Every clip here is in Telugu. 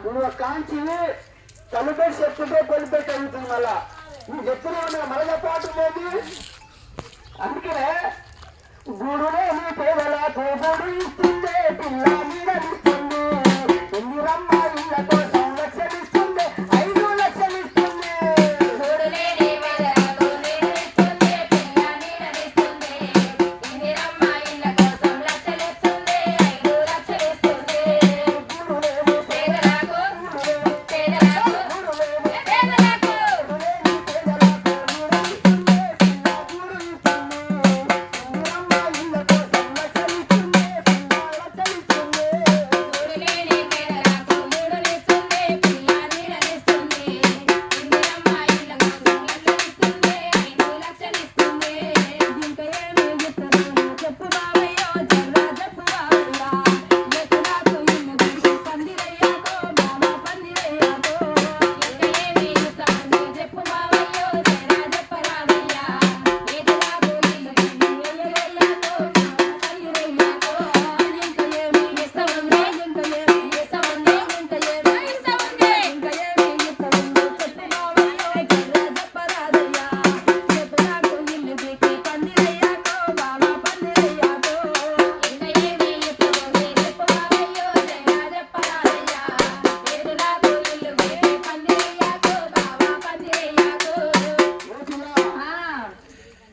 నువ్వు కాంచి తలుపెట్టి చెప్పుకుంటే కొలిపెట్టి అవుతుంది మళ్ళా నువ్వు చెప్తున్నా మళ్ళా పాటు అందుకనే గూడునే నీ పేదలకు గూడు ఇస్తుందే పిల్ల నీడనిస్తుంది ఎన్ని రమ్మాయిల కోసం లక్షలిస్తుంది 5 లక్షలు ఇస్తుంది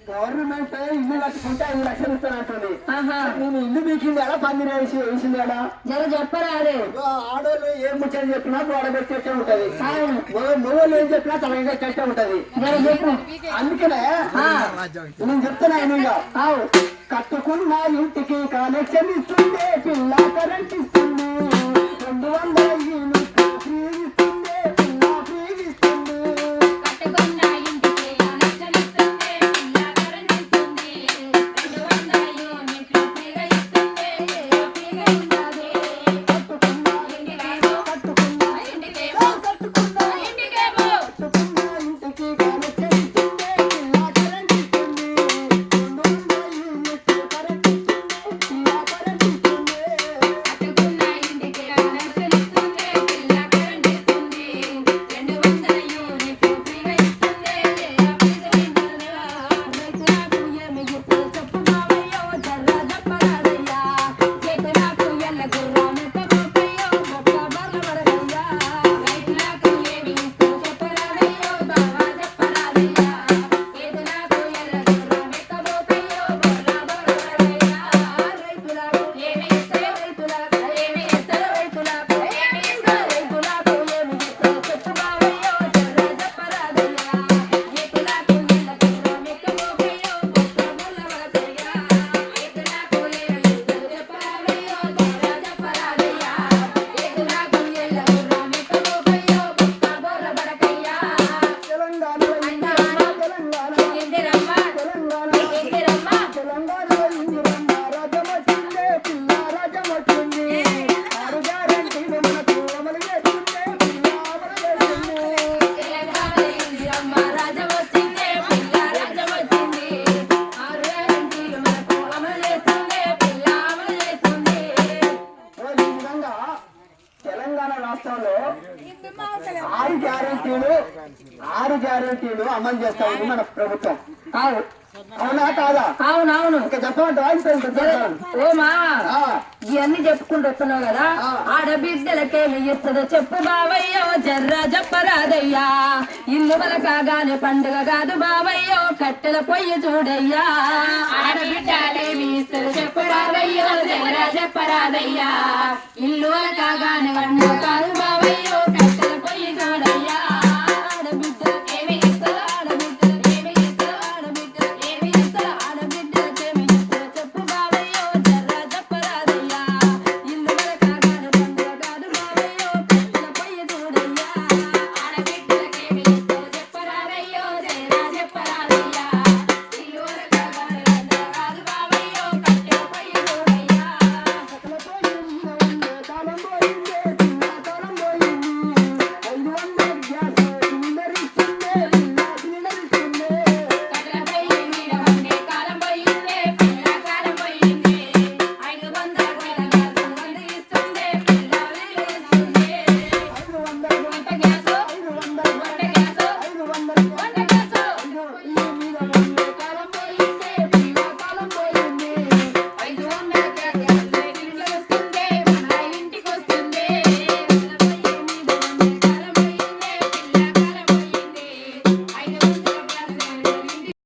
గవర్నమెంట్ ఇల్లు కట్టుకుంటే 5 లక్షలు ఇస్తానంటుంది నేను ఇల్లు మీకింది ఎలా పందిరి వేసింది ఎలా జర చెప్పరాదే ఆడోళ్ళు ఏం ముచ్చని చెప్పినా గోడబెట్టే ఉంటది మొగోళ్ళు ఏం చెప్పినా తల కట్టే ఉంటది అందుకనే నేను చెప్తున్నా కట్టుకున్న ఇంటికి కనెక్షన్ ఇస్తుండే పిల్ల కరెంట్ ఇస్తుంది 200 యూనిట్ ఫ్రీ ఇస్తుండే పిల్ల ఫ్రీ ఇస్తుంది రాష్ట్రంలో 6 గ్యారెంటీలు అమలు చేస్తా ఉంది మన ప్రభుత్వం అవునా కాదా అవునవును ఇంకా చెప్పమంటావా ఇవన్నీ చెప్పుకుంటూ వస్తున్నావు కదా ఆడబిడ్డలకేమి ఇస్తుందో చెప్పు బావయ్యో జర్రా చెప్పరాదయ్యా ఇల్లు వల కాగానే పండుగ కాదు బావయ్యో కట్టెల పొయ్యి చూడయ్యా ఆడబిడ్డలేమి ఇస్తుందో చెప్పు బావయ్యో జర్రా చెప్పరాదయ్యా ఇల్లు వల కాగానే పండుగ కాదు